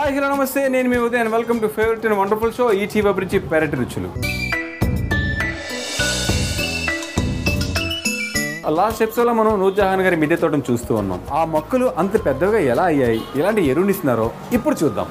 Hi hello నమస్తే, నేను మీ Uday and welcome to favourite and wonderful show ETV Abhiruchi పెరటి రుచులు. లాస్ట్ ఎపిసోడ్లో మనం నూర్జహాన్ గారి మిద్దె తోటను చూస్తూ ఉన్నాం. ఆ మొక్కలు అంత పెద్దగా ఎలా అయ్యాయి, ఎలాంటి ఎరువునిస్తున్నారో ఇప్పుడు చూద్దాం.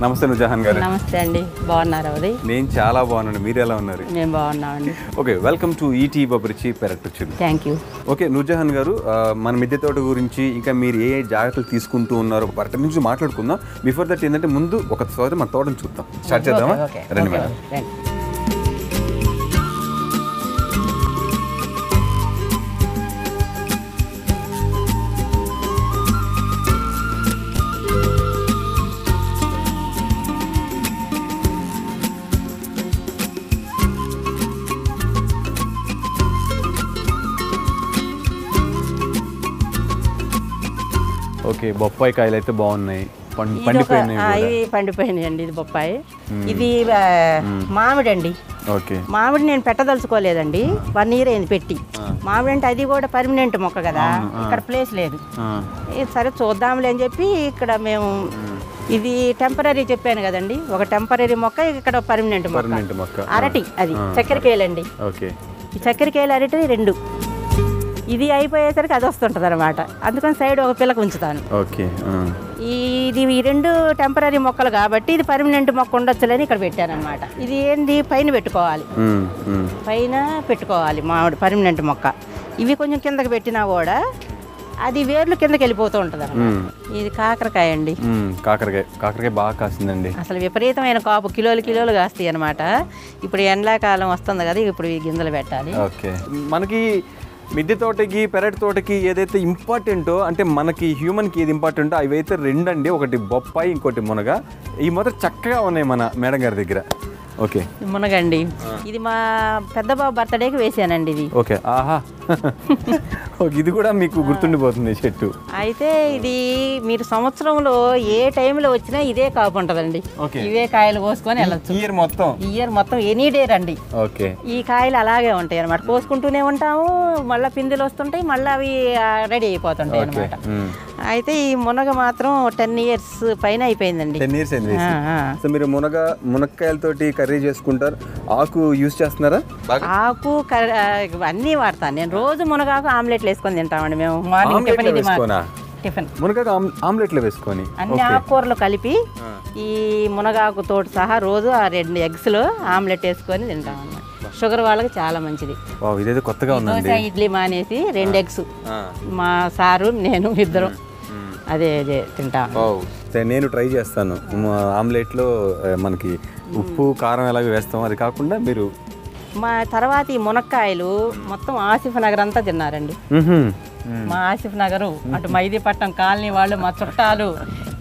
నమస్తే నూర్జహాన్ గారు. నమస్తే అండి, బాగున్నారా ఉదయ్? నేను చాలా బాగున్నాను, మీరు ఎలా ఉన్నారు? మేము బాగున్నామండి. Okay, welcome to ETV Abhiruchi పెరటి రుచులు. Thank you. ఓకే నూర్జహాన్ గారు, మన మిద్దె తోట గురించి ఇంకా మీరు ఏ జాగ్రత్తలు తీసుకుంటూ ఉన్నారో వాటి నుంచి మాట్లాడుకుందాం. బిఫోర్ దట్ ఏంటంటే ముందు ఒకసారి మన తోటను చూద్దాం. స్టార్ట్ చేద్దామా? రండి మేడం. ఓకే, బొప్పాయి కాయలు అయితే బాగున్నాయి, పండిపోయినాయి అండి. ఇది బొప్పాయి, ఇది మామిడి అండి. ఓకే, మామిడి నేను పెట్టదలుచుకోలేదండి, 1 year అయింది పెట్టి. మామిడి అంటే అది కూడా పర్మనెంట్ మొక్క కదా, ఇక్కడ ప్లేస్ లేదు. సరే చూద్దాంలే అని చెప్పి ఇక్కడ మేము ఇది టెంపరీ చెప్పాను కదండి, ఒక టెంపరీ మొక్క, ఇక్కడ పర్మనెంట్ మొక్క. అరటి, అది చక్కెరకేలండి. ఈ చక్కెరకేలు అరటి 2 ఇది అయిపోయేసరికి అది వస్తుంటుంది అనమాట, అందుకని సైడ్ ఒక పిల్లకి ఉంచుతాను. ఇది ఈ 2 టెంపరీ మొక్కలు కాబట్టి ఇది పర్మనెంట్ మొక్క ఉండొచ్చులని ఇక్కడ పెట్టాను అనమాట. ఇది ఏంది పైన పెట్టుకోవాలి మామిడి పర్మనెంట్ మొక్క. ఇవి కొంచెం కిందకి పెట్టినా కూడా అది వేర్లు కిందకి వెళ్ళిపోతూ ఉంటుంది అనమాట. ఇది కాకరకాయ అండి. కాకరకాయ బాగా కాసిందండి, అసలు విపరీతమైన కాపు, కిలోలు కాస్తాయి అనమాట. ఇప్పుడు ఎండాకాలం వస్తుంది కదా, ఇప్పుడు ఈ గింజలు పెట్టాలి. ఓకే, మనకి మిద్దె తోటకి పెరటి తోటకి ఏదైతే ఇంపార్టెంటో, అంటే మనకి హ్యూమన్కి ఏది ఇంపార్టెంటో అవి అయితే 2 అండి. ఒకటి బొప్పాయి, ఇంకోటి మునగ. ఈ మొదట చక్కగా ఉన్నాయి మన మేడం గారి దగ్గర. ఓకే, మునగండి. ఇది మా పెద్ద బాబు బర్త్డేకి వేసానండి ఇది. ఓకే, ఆహా, ఇది కూడా మీకు గుర్తుండిపోతుంది చెట్టు. అయితే ఇది మీరు సంవత్సరంలో ఏ టైంలో వచ్చినా ఇదే కాపు ఉంటుందండి. ఇవే కాయలు కోసుకొని వెళ్ళచ్చు ఇయర్ మొత్తం ఎనీ డే రండి. ఓకే, ఈ కాయలు అలాగే ఉంటాయి అనమాట, కోసుకుంటూనే ఉంటాము, మళ్ళీ పిందెలు వస్తుంటాయి, మళ్ళీ అవి రెడీ అయిపోతుంటాయి అనమాట. అయితే ఈ మునగ మాత్రం 10 years పైన అయిపోయిందండి. 10 years అయింది. సో మీరు మునక్కాయలతోటి కర్రీ చేసుకుంటారు, ఆకు యూజ్ చేస్తున్నారా? ఆకు అన్నీ వాడతాను నేను. రోజు మునగాకు ఆమ్లెట్లు వేసుకొని తింటామండి మేము. మార్నింగ్ టిఫిన్ మునగాకు ఆమ్లెట్లు వేసుకొని అన్ని ఆకుకూరలు కలిపి ఈ మునగాకు తోటి సహా రోజు ఆ 2 eggs ఆమ్లెట్ వేసుకొని తింటాం అన్నమాట. షుగర్ వాళ్ళకి చాలా మంచిది. ఇదేదో కొత్తగా ఉందండి. దోశ ఇడ్లీ మానేసి 2 eggs మా సారు నేను ఇద్దరం అదే తింటాం. నేను ట్రై చేస్తాను. ఆమ్లెట్లో మనకి ఉప్పు కారం ఎలాగో వేస్తాం, అది కాకుండా మీరు మా తర్వాత ఈ మునక్కాయలు మొత్తం ఆసిఫ్ నగర్ అంతా తిన్నారండి. మా ఆసిఫ్ నగరు అటు మైదీపట్నం కాలనీ వాళ్ళు, మా చుట్టాలు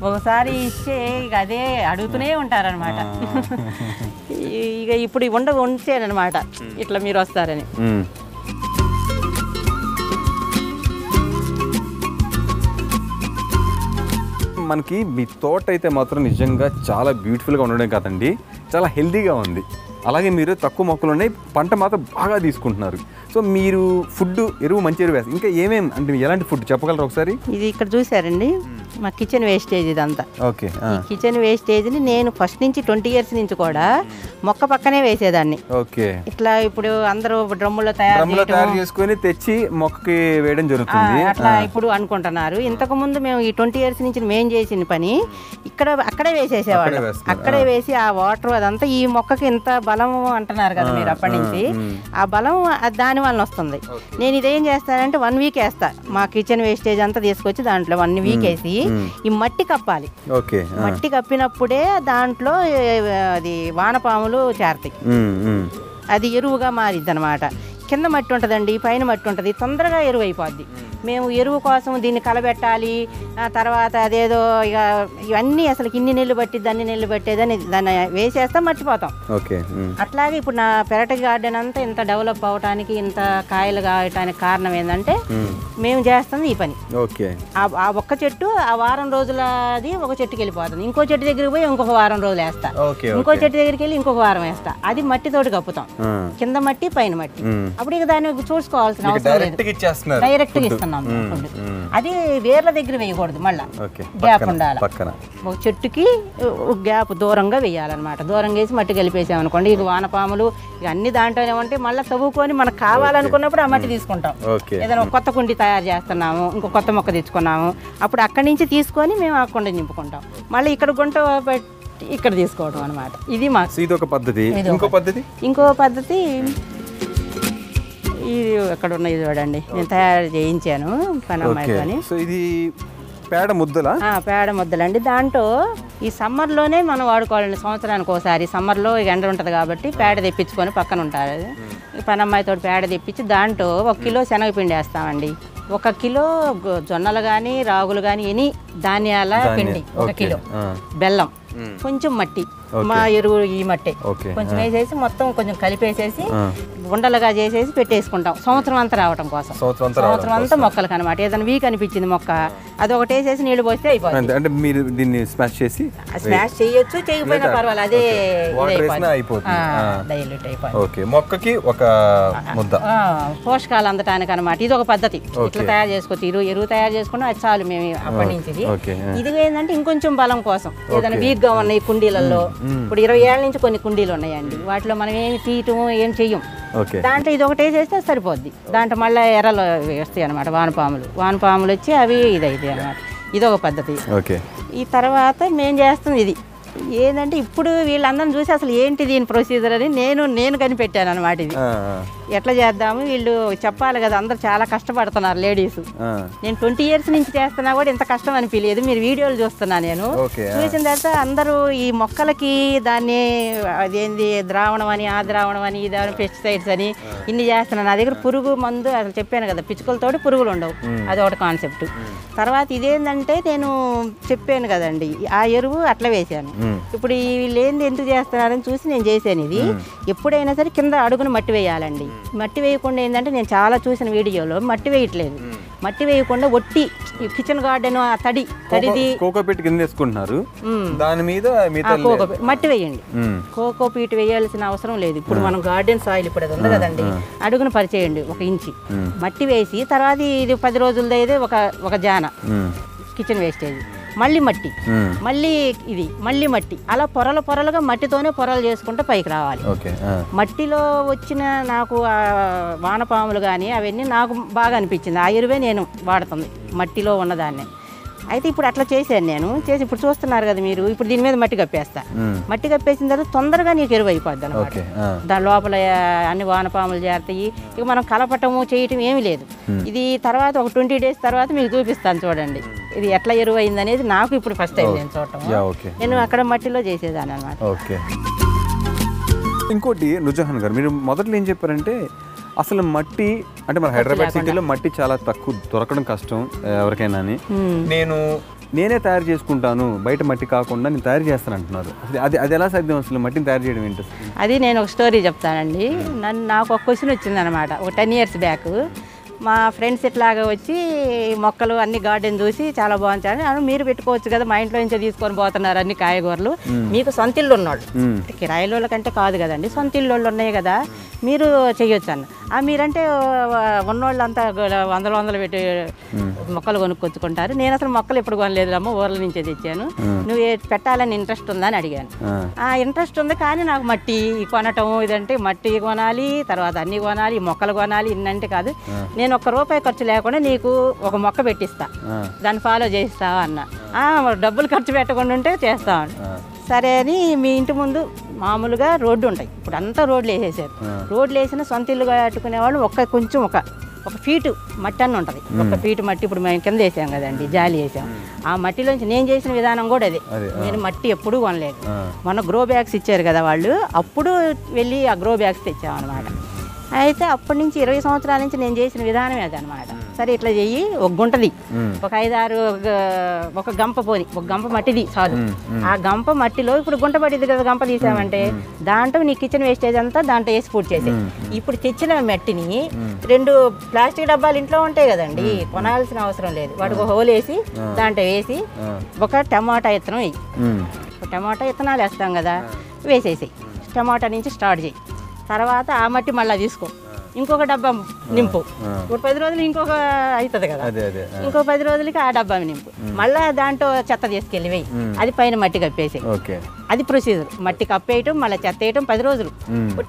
ఒకసారి ఇచ్చే ఇక అదే అడుగుతూనే ఉంటారనమాట. ఇక ఇప్పుడు ఉంచానమాట, ఇట్లా మీరు వస్తారని. మనకి మీ తోట అయితే మాత్రం నిజంగా చాలా బ్యూటిఫుల్గా ఉండడం కాదండి, చాలా హెల్తీగా ఉంది. అలాగే మీరు తక్కువ మొక్కలు ఉన్నాయి, పంట మాత్రం బాగా తీసుకుంటున్నారు. సో మీరు ఫుడ్ ఎరువు మంచి ఎరువు వేస్తారు. ఇంకా ఏమేమి అంటే ఎలాంటి ఫుడ్ చెప్పగలరు ఒకసారి? ఇది ఇక్కడ చూసారండి మా కిచెన్ వేస్టేజ్ ఇదంతా. ఓకే, ఈ కిచెన్ వేస్టేజ్ని నేను ఫస్ట్ నుంచి 20 years నుంచి కూడా మొక్క పక్కనే వేసేదాన్ని. ఓకే, ఇట్లా ఇప్పుడు అందరూ డ్రమ్ములో తయారు చేసుకొని తెచ్చి మొక్కకి వేయడం జరుగుతుంది అట్లా ఇప్పుడు అనుకుంటున్నారు. ఇంతకు ముందు మేము ఈ 20 years నుంచి మేము చేసిన పని అక్కడే వేసేసేవాళ్ళు. అక్కడే వేసి ఆ వాటర్ అదంతా ఈ మొక్కకి ఇంత బలం అంటున్నారు కదా మీరు అప్పటి నుంచి, ఆ బలం దాని వల్ల వస్తుంది. నేను ఇదేం చేస్తానంటే 1 week వేస్తా, మా కిచెన్ వేస్టేజ్ అంతా తీసుకొచ్చి దాంట్లో 1 week వేసి ఈ మట్టి కప్పాలి. ఓకే. మట్టి కప్పినప్పుడే దాంట్లో అది వానపాములు చేరతాయి. అది ఎరువుగా మారిద్ది అనమాట. కింద మట్టి ఉంటుందండి, పైన మట్టి ఉంటుంది, తొందరగా ఎరువు అయిపోద్ది. మేము ఎరువు కోసం దీన్ని కలబెట్టాలి, తర్వాత అదేదో ఇక ఇవన్నీ అసలు ఇన్ని నెలలు పట్టిద్ది అన్ని నెలలు పట్టేదని దాన్ని వేసేస్తాం, మర్చిపోతాం. ఓకే. అట్లాగే ఇప్పుడు నా పెరటి గార్డెన్ అంతా ఇంత డెవలప్ అవడానికి, ఇంత కాయలు కావటానికి కారణం ఏంటంటే మేము చేస్తుంది ఈ పని. ఓకే. ఆ ఒక్క చెట్టు ఆ వారం రోజులది ఒక చెట్టుకి వెళ్ళిపోతుంది, ఇంకో చెట్టు దగ్గరికి పోయి ఇంకొక వారం రోజులు వేస్తా, ఇంకో చెట్టు దగ్గరికి వెళ్ళి ఇంకొక వారం వేస్తా. అది మట్టితోటి కప్పుతాం, కింద మట్టి పైన మట్టి. అప్పుడు ఇక దాన్ని చూసుకోవాల్సిన అవసరం లేదు, డైరెక్ట్గా ఇస్తున్నాం ఫుడ్. అది వేర్ల దగ్గర వేయకూడదు, మళ్ళా గ్యాప్ ఉండాలి. ఒక చెట్టుకి గ్యాప్ దూరంగా వేయాలన్నమాట. దూరంగా వేసి మట్టి కలిపేసామనుకోండి, ఇక వానపాములు ఇక అన్ని దాంట్లోనే ఉంటే మళ్ళీ తవ్వుకొని మనకు కావాలనుకున్నప్పుడు ఆ మట్టి తీసుకుంటాం. ఏదైనా కొత్త కుండి తయారు చేస్తున్నాము, ఇంకో కొత్త మొక్క తెచ్చుకున్నాము, అప్పుడు అక్కడి నుంచి తీసుకొని మేము ఆ కుండ నింపుకుంటాం. మళ్ళీ ఇక్కడ గుంట ఇక్కడ తీసుకోవడం అనమాట. ఇది మాకు ఇదొక పద్ధతి. ఇంకో పద్ధతి ఇది ఎక్కడ ఉన్నది చూడండి, నేను తయారు చేయించాను పని అమ్మాయితోని. ఇది పేడ ముద్దలా? పేడ ముద్దలండి. దాంట్లో ఈ సమ్మర్లోనే మనం వాడుకోవాలండి, సంవత్సరానికి ఒకసారి. సమ్మర్లో ఎండ ఉంటుంది కాబట్టి పేడ తెప్పించుకొని పక్కన ఉంటారు. పని అమ్మాయితో పేడ తెప్పించి దాంట్లో 1 కిలో శనగపిండి వేస్తామండి, 1 కిలో జొన్నలు కానీ రాగులు కానీ ఎనీ ధాన్యాల పిండి, 1 కిలో బెల్లం, కొంచెం మట్టి, మా ఎరువు ఈ మట్టి కొంచెం వేసేసి మొత్తం కొంచెం కలిపేసేసి ఉండలుగా చేసేసి పెట్టేసుకుంటాం, సంవత్సరం అంతా రావటం కోసం. సంవత్సరం అంతా మొక్కలకు అనమాట. ఏదైనా వీక్ అనిపించింది మొక్క, అది ఒకటి వేసేసి నీళ్లు పోస్తే అయిపోతుంది. అంటే మీరు దీన్ని స్మాష్ చేసి స్మాష్ చేయొచ్చు, చేయకపోయినా పర్వాలేదు, అదే డైల్యూట్ అయిపోయింది. మొక్కకి ఒక ముద్ద పోషకాలు అందటానికి అనమాట. ఇది ఒక పద్ధతి, ఇట్లా తయారు చేసుకోవచ్చు. ఎరువు తయారు చేసుకున్నా అది చాలు మేము అప్పటి నుంచి. ఇది ఏంటంటే ఇంకొంచెం బలం కోసం, ఏదైనా వీక్ గా ఉన్నాయి కుండీలలో. ఇప్పుడు 20 ఏళ్ళ నుంచి కొన్ని కుండీలు ఉన్నాయండి, వాటిలో మనం ఏమి తీయటం ఏం చెయ్యం. దాంట్లో ఇది ఒకటి వేసేస్తే సరిపోద్ది. దాంట్లో మళ్ళీ ఎర్రలు వేస్తాయి అనమాట, వానపాములు వచ్చి అవి ఇదైతే అనమాట. ఇదొక పద్ధతి. ఈ తర్వాత మేము చేస్తుంది ఇది ఏంటంటే, ఇప్పుడు వీళ్ళందరిని చూసి అసలు ఏంటి దీని ప్రొసీజర్ అని నేను కనిపెట్టాను అనమాట. ఇది ఎట్లా చేద్దాము, వీళ్ళు చెప్పాలి కదా, అందరు చాలా కష్టపడుతున్నారు లేడీస్. నేను 20 years నుంచి చేస్తున్నా కూడా ఇంత కష్టం అనిపించలేదు. మీరు వీడియోలు చూస్తున్నా, నేను చూసిన తర్వాత అందరూ ఈ మొక్కలకి దాన్ని అదేంది ద్రావణం అని, ఆ ద్రావణం అని, ఇది పెస్టిసైడ్స్ అని ఇన్ని చేస్తున్నాను. నా దగ్గర పురుగు మందు అసలు చెప్పాను కదా, పిచ్చుకలతోటి పురుగులు ఉండవు, అదొకటి కాన్సెప్ట్. తర్వాత ఇదేంటంటే నేను చెప్పాను కదండి, ఆ ఎరువు అట్లా వేసాను. ఇప్పుడు వీళ్ళు ఏంది ఎందుకు చేస్తున్నారని చూసి నేను చేశాను. ఇది ఎప్పుడైనా సరే కింద అడుగున మట్టి వేయాలండి. మట్టి వేయకుండా ఏంటంటే, నేను చాలా చూసిన వీడియోలో మట్టి వేయట్లేదు. మట్టి వేయకుండా ఒట్టి కిచెన్ గార్డెన్ తడిది కోకోపీట్ కింద వేసుకుంటున్నారు, దాని మీద మట్టి వేయండి. కోకోపీట్ వేయాల్సిన అవసరం లేదు. ఇప్పుడు మనం గార్డెన్ సాయిల్ ఇప్పుడు అది ఉంది కదండి, అడుగున పరిచేయండి 1 ఇంచి మట్టి వేసి, తర్వాత ఇది 10 రోజులది అయితే ఒక జాన కిచెన్ వేస్టేజ్, మళ్ళీ మట్టి, మళ్ళీ ఇది, మళ్ళీ మట్టి, అలా పొరలుగా మట్టితోనే పొరలు చేసుకుంటే పైకి రావాలి. మట్టిలో వచ్చిన నాకు వానపాములు కానీ అవన్నీ నాకు బాగా అనిపించింది. ఆ ఎరువే నేను వాడుతుంది, మట్టిలో ఉన్నదాన్ని. అయితే ఇప్పుడు అట్లా చేశాను నేను. చేసి ఇప్పుడు చూస్తున్నారు కదా మీరు, ఇప్పుడు దీని మీద మట్టి కప్పేస్తా. మట్టి కప్పేసిన తర్వాత తొందరగా నీకు ఎరువు అయిపోద్ది అనమాట. దాని లోపల అన్ని వానపాములు చేరుతాయి. ఇక మనం కలపటము చేయటం ఏమీ లేదు. ఇది తర్వాత ఒక 20 days తర్వాత మీకు చూపిస్తాను, చూడండి ఇది ఎట్లా ఎరువు అయింది అనేది. నాకు ఇప్పుడు ఫస్ట్ టైం నేను చూడటం, నేను అక్కడ మట్టిలో చేసేదాన్ని అనమాట. ఇంకోటి నుర్జహాన్ గారు, మీరు మొదట్లో ఏం చెప్పారంటే, అసలు మట్టి అంటే మన హైదరాబాద్ సిటీలో మట్టి చాలా తక్కువ, దొరకడం కష్టం ఎవరికైనా అని, నేనే తయారు చేసుకుంటాను, బయట మట్టి కాకుండా నేను తయారు చేస్తాను అంటున్నారు. అది ఎలా సాధ్యం? అసలు మట్టిని తయారు చేయడం ఏంటి? అది నేను ఒక స్టోరీ చెప్తానండి. నాకు ఒక క్వశ్చన్ వచ్చింది అనమాట, ఒక 10 years బ్యాక్. మా ఫ్రెండ్స్ ఇట్లాగా వచ్చి మొక్కలు అన్ని గార్డెన్ చూసి చాలా బాగుంటాయని, మీరు పెట్టుకోవచ్చు కదా, మా ఇంట్లో నుంచే తీసుకొని పోతున్నారు అన్ని కాయగూరలు, మీకు సొంత ఇల్లు ఉన్నాడు, కిరాయిల కంటే కాదు కదండి, సొంత ఇల్లు ఉన్నాయి కదా, మీరు చెయ్యొచ్చు అన్న. మీరంటే ఉన్నోళ్ళంతా 100 పెట్టి మొక్కలు కొనుక్కొచ్చుకుంటారు. నేను అసలు మొక్కలు ఎప్పుడు కొనలేదు అమ్మ, ఊర్ల నుంచే తెచ్చాను. నువ్వు పెట్టాలని ఇంట్రెస్ట్ ఉందా అని అడిగాను. ఇంట్రెస్ట్ ఉంది, కానీ నాకు మట్టి కొనటం ఇదంటే, మట్టి కొనాలి, తర్వాత అన్ని కొనాలి, మొక్కలు కొనాలి, ఇన్నంటే కాదు. నేను ₹1 ఖర్చు లేకుండా నీకు ఒక మొక్క పెట్టిస్తా, దాన్ని ఫాలో చేయిస్తావా అన్న. డబ్బులు ఖర్చు పెట్టకుండా ఉంటే చేస్తాను. సరే అని మీ ఇంటి ముందు మామూలుగా రోడ్డు ఉంటాయి, ఇప్పుడు అంతా రోడ్లు వేసేసారు. రోడ్లు వేసిన సొంత ఇల్లు కట్టుకునే వాళ్ళు కొంచెం ఒక ఒక ఫీటు మట్టి అన్న ఉంటుంది. ఒక ఫీటు మట్టి ఇప్పుడు మేము కింద వేసాం కదండి, జాలి వేసాం. ఆ మట్టిలోంచి నేను చేసిన విధానం కూడా అదే. నేను మట్టి ఎప్పుడూ కొనలేదు. మొన్న గ్రో బ్యాగ్స్ ఇచ్చారు కదా వాళ్ళు, అప్పుడు వెళ్ళి ఆ గ్రో బ్యాగ్స్ తెచ్చామన్నమాట. అయితే అప్పటి నుంచి 20 సంవత్సరాల నుంచి నేను చేసిన విధానమే అదనమాట. సరే ఇట్లా చెయ్యి, ఒక గుంటది, ఒక 5-6 ఒక గంప పోని, ఒక గంప మట్టిది చాలు. ఆ గంప మట్టిలో ఇప్పుడు గుంట పట్టింది కదా, గంప తీసామంటే దాంట్లో నీ కిచెన్ వేస్టేజ్ అంతా దాంట్లో వేసి పూర్తి చేసే. ఇప్పుడు తెచ్చిన మట్టిని 2 ప్లాస్టిక్ డబ్బాలు ఇంట్లో ఉంటాయి కదండి, కొనాల్సిన అవసరం లేదు. వాటికి ఒక హోల్ వేసి దాంట్లో వేసి ఒక టమాటా విత్తనం వేయి. టమాటా విత్తనాలు వేస్తాం కదా, వేసేసేయి. టమాటా నుంచి స్టార్ట్ చేయి. తర్వాత ఆ మట్టి మళ్ళీ తీసుకో, ఇంకొక డబ్బా నింపు. ఇప్పుడు 10 రోజులు ఇంకొక అవుతుంది కదా, ఇంకో 10 రోజులకి ఆ డబ్బా నింపు. మళ్ళీ దాంట్లో చెత్త తీసుకెళ్ళి వేయి, అది పైన మట్టి కప్పేసి. అది ప్రొసీజర్. మట్టి కప్పేయటం, మళ్ళీ చెత్త వేయటం 10 రోజులు.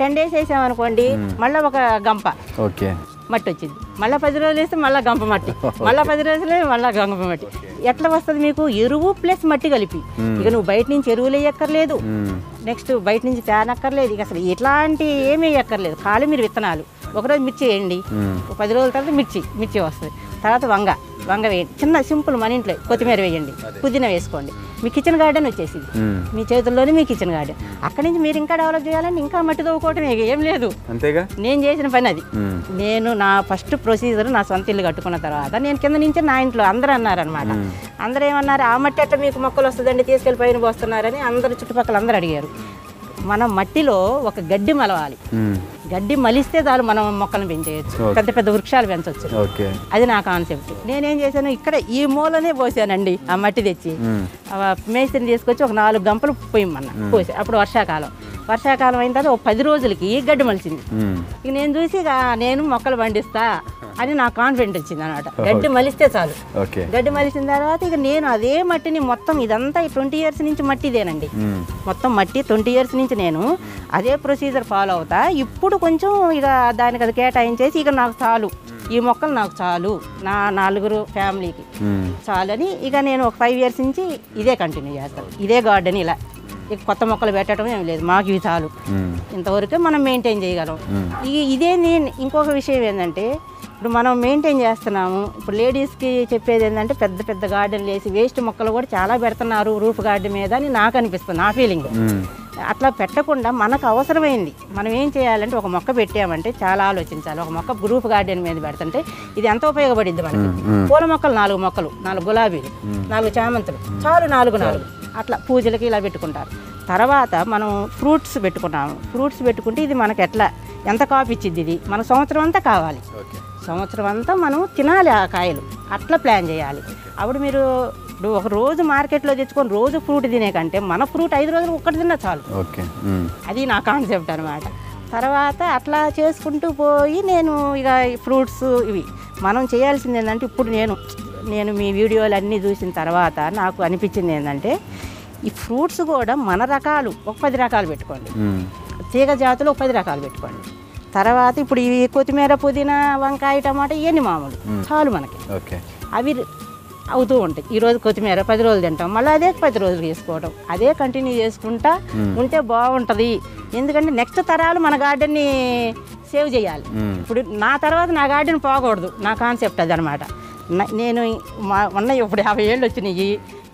10 డేస్ వేసామనుకోండి, మళ్ళీ ఒక గంప మట్టి వచ్చింది. మళ్ళీ 10 రోజులు వేస్తే మళ్ళీ గంప మట్టి, మళ్ళీ 10 రోజులు మళ్ళీ గంప మట్టి. ఎట్లా వస్తుంది మీకు? ఎరువు ప్లస్ మట్టి కలిపి. ఇక నువ్వు బయట నుంచి ఎరువులు వేయక్కర్లేదు, నెక్స్ట్ బయట నుంచి తేనక్కర్లేదు, ఇక అసలు ఎట్లాంటి ఏమీ వేయక్కర్లేదు. ఖాళీ మీరు విత్తనాలు. ఒకరోజు మిర్చి వేయండి, 10 రోజుల తర్వాత మిర్చి వస్తుంది. తర్వాత వంగ వేయండి, చిన్న సింపుల్ మన ఇంట్లో. కొత్తిమీర వేయండి, పుదీనా వేసుకోండి. మీ కిచెన్ గార్డెన్ వచ్చేసింది మీ చేతుల్లోనే, మీ కిచెన్ గార్డెన్. అక్కడి నుంచి మీరు ఇంకా డెవలప్ చేయాలంటే ఇంకా మట్టి తవ్వుకోవటం ఏం లేదు. అంతేగా నేను చేసిన పని అది. నేను నా ఫస్ట్ ప్రొసీజర్ నా సొంత ఇల్లు కట్టుకున్న తర్వాత నేను కింద నుంచి నా ఇంట్లో అందరూ అన్నారనమాట. అందరూ ఏమన్నారు, ఆ మట్టి అట్లా మీకు మొక్కలు వస్తుందండి, తీసుకెళ్ళి పైన పోస్తున్నారని అందరు చుట్టుపక్కల అందరూ అడిగారు. మనం మట్టిలో ఒక గడ్డి మలవాలి. గడ్డి మలిస్తే చాలు మనం మొక్కలను పెంచేయచ్చు, పెద్ద పెద్ద వృక్షాలు పెంచవచ్చు. అది నా కాన్సెప్ట్. నేనేం చేశాను, ఇక్కడ ఈ మూలనే పోసానండి ఆ మట్టి తెచ్చి. మేస్త్రిని తీసుకొచ్చి ఒక 4 గంపలు పోయమన్నా పోసి. అప్పుడు వర్షాకాలం అయిన తర్వాత ఒక 10 రోజులకి గడ్డి మలిచింది. ఇక నేను చూసి ఇక నేను మొక్కలు పండిస్తా అని నాకు కాన్ఫిడెంట్ వచ్చింది అనమాట. గడ్డి మలిస్తే చాలు. గడ్డి మలిసిన తర్వాత ఇక నేను అదే మట్టిని మొత్తం ఇదంతా 20 ఇయర్స్ నుంచి మట్టిదేనండి. మొత్తం మట్టి 20 ఇయర్స్ నుంచి నేను అదే ప్రొసీజర్ ఫాలో అవుతా. ఇప్పుడు కొంచెం ఇక దానికి అది కేటాయించేసి ఇక నాకు చాలు, ఈ మొక్కలు నాకు చాలు, నా 4 ఫ్యామిలీకి చాలని ఇక నేను ఒక 5 ఇయర్స్ నుంచి ఇదే కంటిన్యూ చేస్తాను. ఇదే గార్డెన్ ఇలా ఇక కొత్త మొక్కలు పెట్టడం ఏం లేదు, మాకు ఇవి చాలు, ఇంతవరకే మనం మెయింటైన్ చేయగలం. ఇదే నేను ఇంకొక విషయం ఏంటంటే, ఇప్పుడు మనం మెయింటైన్ చేస్తున్నాము. ఇప్పుడు లేడీస్కి చెప్పేది ఏంటంటే, పెద్ద పెద్ద గార్డెన్లు వేసి వేస్ట్ మొక్కలు కూడా చాలా పెడుతున్నారు రూఫ్ గార్డెన్ మీద అని నాకు అనిపిస్తుంది, నా ఫీలింగ్. అట్లా పెట్టకుండా మనకు అవసరమైంది మనం ఏం చేయాలంటే, ఒక మొక్క పెట్టామంటే చాలా ఆలోచించాలి. ఒక మొక్క రూఫ్ గార్డెన్ మీద పెడుతుంటే ఇది ఎంత ఉపయోగపడింది మనకి. పూల మొక్కలు 4 మొక్కలు, 4 గులాబీలు, 4 చామంతులు చాలు, 4 అట్లా పూజలకి ఇలా పెట్టుకుంటారు. తర్వాత మనం ఫ్రూట్స్ పెట్టుకున్నాము. ఫ్రూట్స్ పెట్టుకుంటే ఇది మనకి ఎట్లా ఎంత కాపు ఇచ్చింది, ఇది మన సంవత్సరం అంతా కావాలి, సంవత్సరం అంతా మనం తినాలి ఆ కాయలు. అట్లా ప్లాన్ చేయాలి. అప్పుడు మీరు ఒక రోజు మార్కెట్లో తెచ్చుకొని రోజు ఫ్రూట్ తినే కంటే మన ఫ్రూట్ 5 రోజులు ఒక్కటి తిన్నా చాలు. అది నా కాన్సెప్ట్ అనమాట. తర్వాత అట్లా చేసుకుంటూ పోయి నేను ఇక ఫ్రూట్స్ ఇవి మనం చేయాల్సింది ఏంటంటే, ఇప్పుడు నేను మీ వీడియోలు అన్నీ చూసిన తర్వాత నాకు అనిపించింది ఏంటంటే, ఈ ఫ్రూట్స్ కూడా మన రకాలు ఒక 10 రకాలు పెట్టుకోండి, తీగ జాతులు ఒక 10 రకాలు పెట్టుకోండి. తర్వాత ఇప్పుడు ఇవి కొత్తిమీర, పుదీనా, వంకాయ, టమాటా ఇవన్నీ మామూలు చాలు మనకి. అవి అవుతూ ఉంటాయి. ఈరోజు కొత్తిమీర 10 రోజులు తింటాం, మళ్ళీ అదే 10 రోజులు వేసుకోవడం, అదే కంటిన్యూ చేసుకుంటా ఉంటే బాగుంటుంది. ఎందుకంటే నెక్స్ట్ తరాలు మన గార్డెన్ని సేవ్ చేయాలి. ఇప్పుడు నా తర్వాత నా గార్డెన్ పోకూడదు, నా కాన్సెప్ట్ అది అనమాట. నేను ఉన్నాయి ఇప్పుడు 50 ఏళ్ళు వచ్చినాయి,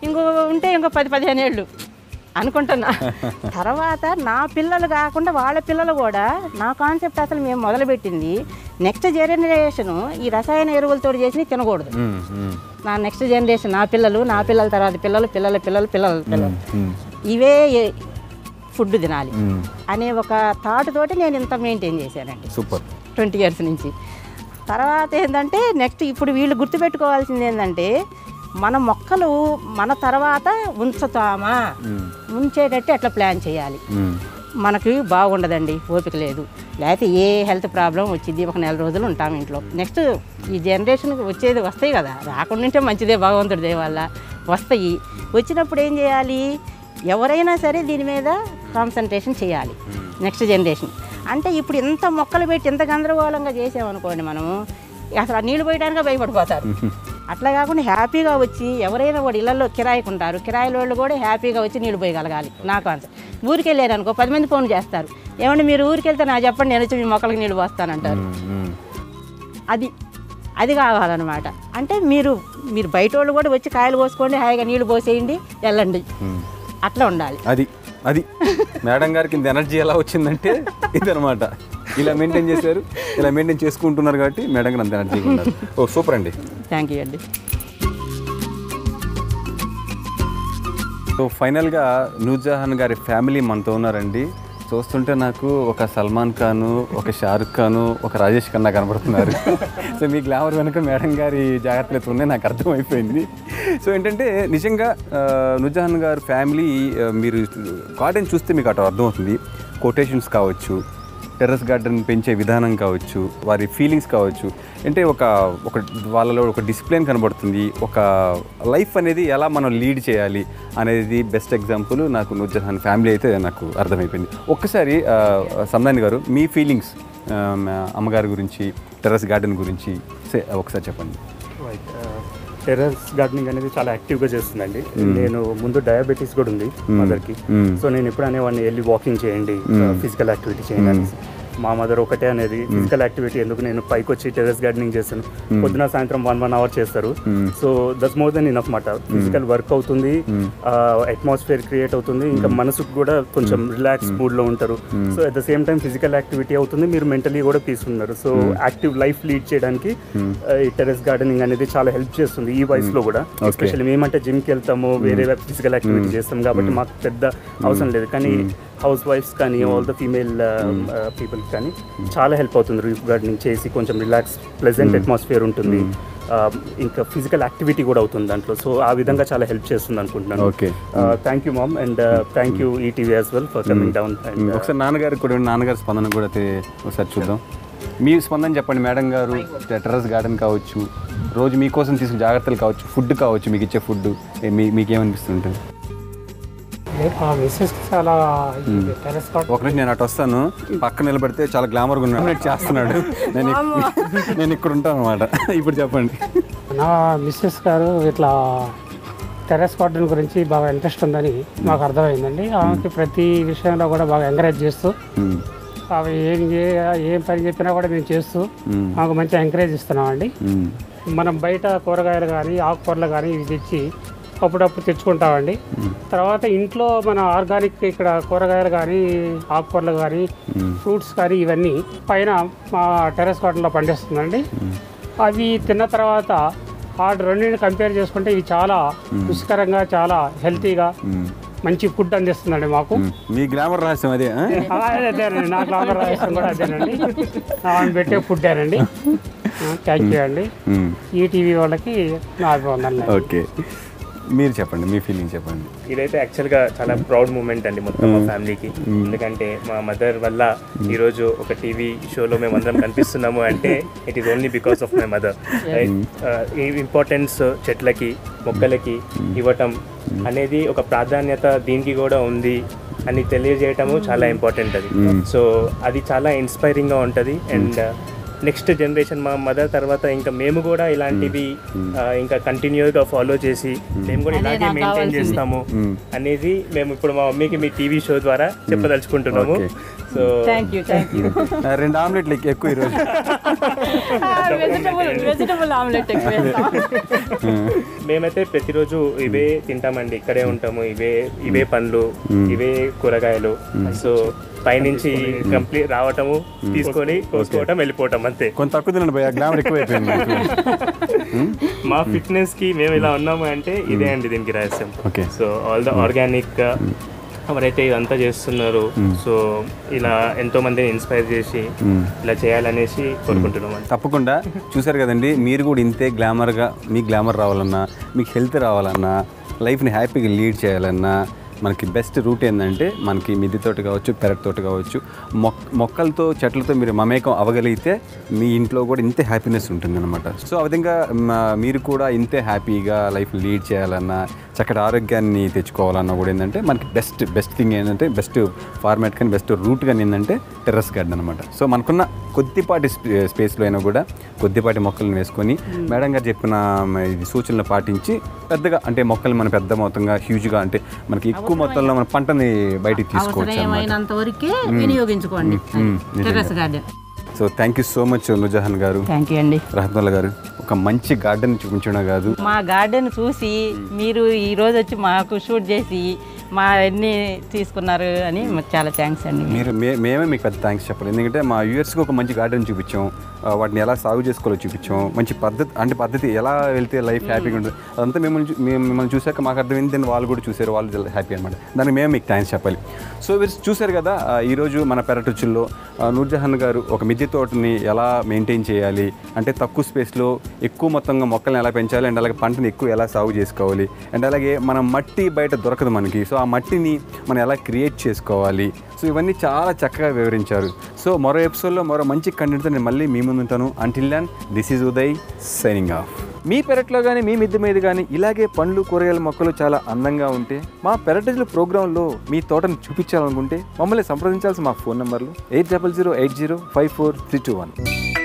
ఇంకో 10-15 ఏళ్ళు అనుకుంటున్నా. తర్వాత నా పిల్లలు కాకుండా వాళ్ళ పిల్లలు కూడా నా కాన్సెప్ట్ అసలు మేము మొదలుపెట్టింది, నెక్స్ట్ జనరేషన్ ఈ రసాయన ఎరువులతో చేసి తినకూడదు. నా నెక్స్ట్ జనరేషన్ నా పిల్లల తర్వాత పిల్లలు ఇవే ఫుడ్ తినాలి అనే ఒక థాట్ తోటి నేను ఇంత మెయింటైన్ చేశానండి సూపర్ 20 ఇయర్స్ నుంచి. తర్వాత ఏంటంటే నెక్స్ట్ ఇప్పుడు వీళ్ళు గుర్తుపెట్టుకోవాల్సింది ఏంటంటే, మన మొక్కలు మన తర్వాత ఉంచుతామా, ఉంచేటట్టు ఎట్లా ప్లాన్ చేయాలి. మనకి బాగుండదండి, ఓపిక లేదు, లేకపోతే ఏ హెల్త్ ప్రాబ్లం వచ్చింది, ఒక 4 రోజులు ఉంటాం ఇంట్లో. నెక్స్ట్ ఈ జనరేషన్కి వస్తాయి కదా, రాకుండా ఉంటే మంచిదే, భగవంతుడి దయ వల్ల వస్తాయి. వచ్చినప్పుడు ఏం చేయాలి, ఎవరైనా సరే దీని మీద కాన్సన్ట్రేషన్ చేయాలి. నెక్స్ట్ జనరేషన్ అంటే ఇప్పుడు ఇంత మొక్కలు పెట్టి ఇంత గందరగోళంగా చేసామనుకోండి, మనము అసలు నీళ్ళు పోయడానికి భయపడిపోతారు. అట్లా కాకుండా హ్యాపీగా వచ్చి ఎవరైనా కూడా ఇళ్లలో కిరాయికి ఉంటారు, కిరాయిల వాళ్ళు కూడా హ్యాపీగా వచ్చి నీళ్ళు పోయగలగాలి. నా కాన్సెప్ట్. ఊరికి వెళ్ళారు అనుకో 10 మంది ఫోన్ చేస్తారు, ఏమంటే మీరు ఊరికి వెళ్తే నాకు చెప్పండి, నేను వచ్చి మీ మొక్కలకి నీళ్ళు పోస్తానంటారు. అది అది కావాలన్నమాట. అంటే మీరు బయట వాళ్ళు కూడా వచ్చి కాయలు కోసుకోండి, హాయిగా నీళ్లు పోసేయండి, వెళ్ళండి, అట్లా ఉండాలి. అది మేడం గారికి ఇంత ఎనర్జీ ఎలా వచ్చిందంటే ఇదనమాట. ఇలా మెయింటైన్ చేశారు, ఇలా మెయింటైన్ చేసుకుంటున్నారు కాబట్టి మేడం గారు అంత ఎనర్జీగా ఉన్నారు. ఓ సూపర్ అండి. థ్యాంక్ యూ అండి. సో ఫైనల్గా నూర్జహాన్ గారి ఫ్యామిలీ మనతో ఉన్నారండి. చూస్తుంటే నాకు ఒక సల్మాన్ ఖాను, ఒక షారుఖ్ ఖాను, ఒక రాజేష్ ఖన్నా కనబడుతున్నారు. సో మీ గ్లామర్ వెనుక మేడం గారి జాగ్రత్తలు ఉన్నాయి, నాకు అర్థమైపోయింది. సో ఏంటంటే నిజంగా నూర్జహాన్ గారి ఫ్యామిలీ మీరు గార్డెన్ చూస్తే మీకు అటు అర్థమవుతుంది. కొటేషన్స్ కావచ్చు, టెర్రస్ గార్డెన్ పెంచే విధానం కావచ్చు, వారి ఫీలింగ్స్ కావచ్చు, అంటే ఒక వాళ్ళలో ఒక డిసిప్లిన్ కనబడుతుంది. ఒక లైఫ్ అనేది ఎలా మనం లీడ్ చేయాలి అనేది బెస్ట్ ఎగ్జాంపుల్ నాకు నూర్జహాన్ ఫ్యామిలీ అయితే నాకు అర్థమైపోయింది. ఒక్కసారి సందాని గారు మీ ఫీలింగ్స్ అమ్మగారి గురించి, టెర్రస్ గార్డెన్ గురించి ఒకసారి చెప్పండి. టెర్రస్ గార్డెనింగ్ అనేది చాలా యాక్టివ్గా చేస్తుందండి. నేను ముందు డయాబెటీస్ కూడా ఉంది మదర్కి. సో నేను ఎప్పుడు అనేవాడిని వెళ్ళి వాకింగ్ చేయండి, ఫిజికల్ యాక్టివిటీ చేయండి అనేసి. మా మదర్ ఒకటే అనేది ఫిజికల్ యాక్టివిటీ ఎందుకు, నేను పైకి వచ్చి టెర్రస్ గార్డెనింగ్ చేస్తాను, పొద్దున సాయంత్రం 1 hour చేస్తారు. So that's more than enough మాట. ఫిజికల్ వర్క్ అవుతుంది, అట్మాస్ఫియర్ క్రియేట్ అవుతుంది, ఇంకా మనసుకు కూడా కొంచెం రిలాక్స్ మూడ్లో ఉంటారు. So at the same time physical activity అవుతుంది, మీరు మెంటలీ కూడా పీస్ ఉన్నారు. సో యాక్టివ్ లైఫ్ లీడ్ చేయడానికి ఈ టెర్రస్ గార్డెనింగ్ అనేది చాలా హెల్ప్ చేస్తుంది ఈ వయసులో కూడా. ఎస్పెషల్లీ మేమంటే జిమ్కి వెళ్తాము, వేరే ఫిజికల్ యాక్టివిటీ చేస్తాం కాబట్టి మాకు పెద్ద అవసరం లేదు. కానీ హౌస్ వైఫ్స్ కానీ ఆల్ ద ఫీమేల్ పీపుల్ కానీ చాలా హెల్ప్ అవుతుంది రూఫ్ గార్డెనింగ్ చేసి. కొంచెం రిలాక్స్ ప్లెజెంట్ అట్మాస్ఫియర్ ఉంటుంది, ఇంకా ఫిజికల్ యాక్టివిటీ కూడా అవుతుంది దాంట్లో. సో ఆ విధంగా చాలా హెల్ప్ చేస్తుంది అనుకుంటున్నాను. Thank you ma'am, and thank you ETV as well for coming down. ఒకసారి నాన్నగారికి కూడా, నాన్నగారి స్పందన కూడా ఒకసారి చూద్దాం. మీ స్పందన చెప్పండి మేడం గారు. టెర్రస్ గార్డెన్ కావచ్చు, రోజు మీకోసం తీసుకునే జాగ్రత్తలు కావచ్చు, ఫుడ్ కావచ్చు, మీకు ఇచ్చే ఫుడ్ మీకేమనిపిస్తుంటుంది? చాలా ఒక రోజు నేను అటు వస్తాను, పక్కన నిలబడితే చాలా గ్లామర్గా ఉన్నాడు చేస్తున్నాడు, నేను ఇక్కడ ఉంటాను అనమాట. ఇప్పుడు చెప్పండి. నా మిస్సెస్ గారు ఇట్లా టెర్రస్ గార్డెన్ గురించి బాగా ఇంట్రెస్ట్ ఉందని మాకు అర్థమైందండి. ఆమెకి ప్రతి విషయంలో కూడా బాగా ఎంకరేజ్ చేస్తూ, అవి ఏం పని చెప్పినా కూడా మేము చేస్తూ మాకు మంచి ఎంకరేజ్ ఇస్తున్నామండి. మనం బయట కూరగాయలు కానీ ఆకుకూరలు కానీ ఇవి తెచ్చి అప్పుడప్పుడు తెచ్చుకుంటామండి. తర్వాత ఇంట్లో మన ఆర్గానిక్ ఇక్కడ కూరగాయలు కానీ ఆకుకూరలు కానీ ఫ్రూట్స్ కానీ ఇవన్నీ పైన మా టెర్రస్ గార్డెన్లో పండిస్తుందండి. అవి తిన్న తర్వాత ఆ రెండింటిని కంపేర్ చేసుకుంటే ఇవి చాలా రుచికరంగా, చాలా హెల్తీగా మంచి ఫుడ్ అందిస్తుందండి మాకు. మీ గ్లామర్ రహస్యం అదే? అదేనండి, నా గ్లామర్ రహస్యం కూడా అదేనండి. ఆమె పెట్టే ఫుడ్డేనండి. థ్యాంక్ యూ అండి. ఈటీవీ వాళ్ళకి నా అభివందనలు. ఓకే, మీరు చెప్పండి, మీ ఫీలింగ్ చెప్పండి. ఇదైతే యాక్చువల్గా చాలా ప్రౌడ్ మూమెంట్ అండి మొత్తం మా ఫ్యామిలీకి. ఎందుకంటే మా మదర్ వల్ల ఈరోజు ఒక టీవీ షోలో మేము అందరం కనిపిస్తున్నాము అంటే it is only because of my mother. ఈ ఇంపార్టెన్స్ చెట్లకి, మొక్కలకి ఇవ్వటం అనేది ఒక ప్రాధాన్యత దీనికి కూడా ఉంది అని తెలియజేయటము చాలా ఇంపార్టెంట్ అది. సో అది చాలా ఇన్స్పైరింగ్గా ఉంటుంది. అండ్ నెక్స్ట్ జనరేషన్ మా మదర్ తర్వాత ఇంకా మేము కూడా ఇలాంటివి ఇంకా కంటిన్యూగా ఫాలో చేసి మేము కూడా ఇలాగే మెయింటైన్ చేస్తాము అనేది మేము ఇప్పుడు మా మమ్మీకి మీ టీవీ షో ద్వారా చెప్పదలుచుకుంటున్నాము. So thank you. 2 ఆమ్లెట్లు ఎక్కువ ఈరోజు. వెజిటబుల్ ఆమ్లెట్ ఎక్కువ. మేమైతే ప్రతిరోజు ఇవే తింటామండి, ఇక్కడే ఉంటాము, ఇవే పండ్లు, ఇవే కూరగాయలు. సో పైనుంచి కంప్లీట్ రావటము, తీసుకొని కోసుకోవటం, వెళ్ళిపోవటం అంతే. కొంత తక్కువ తినండి భయ్యా, గ్లామర్ ఎక్కువ అయిపోయింది. మా ఫిట్నెస్ కి మేము ఇలా ఉన్నాము అంటే ఇదే అండి దీనికి రహస్యం. సో ఆల్ ద ఆర్గానిక్ ఎవరైతే ఇదంతా చేస్తున్నారు, సో ఇలా ఎంతో మందిని ఇన్స్పైర్ చేసి ఇలా చేయాలనేసి కోరుకుంటున్నాం. తప్పకుండా చూసారు కదండి, మీరు కూడా ఇంతే గ్లామర్గా, మీకు గ్లామర్ రావాలన్నా, మీకు హెల్త్ రావాలన్నా, లైఫ్ని హ్యాపీగా లీడ్ చేయాలన్నా మనకి బెస్ట్ రూట్ ఏంటంటే మనకి మిద్దె తోట కావచ్చు, పెరట్ తోట కావచ్చు, మొక్కలతో చెట్లతో మీరు మమేకం అవ్వగలిగితే మీ ఇంట్లో కూడా ఇంతే హ్యాపీనెస్ ఉంటుందన్నమాట. సో ఆ విధంగా మీరు కూడా ఇంతే హ్యాపీగా లైఫ్ లీడ్ చేయాలన్నా, చక్కటి ఆరోగ్యాన్ని తెచ్చుకోవాలన్నా కూడా ఏంటంటే మనకి బెస్ట్ థింగ్ ఏంటంటే, బెస్ట్ ఫార్మాట్ కానీ బెస్ట్ రూట్ కానీ ఏంటంటే టెర్రస్ గార్డెన్ అనమాట. సో మనకున్న కొద్దిపాటి స్పేస్లో అయినా కూడా కొద్దిపాటి మొక్కలను వేసుకొని మేడం గారు చెప్పిన ఇది సూచనలు పాటించి పెద్దగా అంటే మొక్కలు మన పెద్ద మొత్తంగా హ్యూజ్గా అంటే మనకి ఎక్కువ మొత్తంలో మన పంటని బయటికి తీసుకోవచ్చు. వినియోగించుకోండి terrace garden. So thank you so much Noorjahan గారు, థ్యాంక్ యూ అండి. రహమతుల్లా గారు. ఒక మంచి గార్డెన్ చూపించడం కాదు, మా గార్డెన్ చూసి మీరు ఈరోజు వచ్చి మాకు షూట్ చేసి మా అన్నీ తీసుకున్నారు అని మాకు చాలా థ్యాంక్స్ అండి. మేమే మీకు పెద్ద థ్యాంక్స్ చెప్పాలి. ఎందుకంటే మా వ్యూయర్స్కి ఒక మంచి గార్డెన్ చూపించాం, వాటిని ఎలా సాగు చేసుకోవాలో చూపించాం, మంచి పద్ధతి ఎలా వెళ్తే లైఫ్ హ్యాపీగా ఉంటుంది అదంతా మిమ్మల్ని చూశాక మాకు అర్థమైంది. దాన్ని వాళ్ళు కూడా చూసారు, వాళ్ళు హ్యాపీ అనమాట. దానికి మేము మీకు థ్యాంక్స్ చెప్పాలి. సో మీరు చూశారు కదా ఈరోజు మన పెరటచ్చుల్లో నూర్జహాన్ గారు ఒక మిద్దె తోటని ఎలా మెయింటైన్ చేయాలి, అంటే తక్కువ స్పేస్లో ఎక్కువ మొత్తంగా మొక్కలను ఎలా పెంచాలి, అండ్ అలాగే పంటని ఎక్కువ ఎలా సాగు చేసుకోవాలి, అండ్ అలాగే మనం మట్టి బయట దొరకదు మనకి, సో ఆ మట్టిని మనం ఎలా క్రియేట్ చేసుకోవాలి, సో ఇవన్నీ చాలా చక్కగా వివరించారు. సో మరో ఎపిసోడ్లో మరో మంచి కంటెంట్తో నేను మళ్ళీ మీ ముందు ఉంటాను. Until then this is Uday signing off. మీ పెరట్లో కానీ మీ మిద్దె మీద కానీ ఇలాగే పండ్లు కూరగాయల మొక్కలు చాలా అందంగా ఉంటే మా పెరటజ్ల ప్రోగ్రాంలో మీ తోటను చూపించాలనుకుంటే మమ్మల్ని సంప్రదించాల్సిన మా ఫోన్ నంబర్లు 8008054321.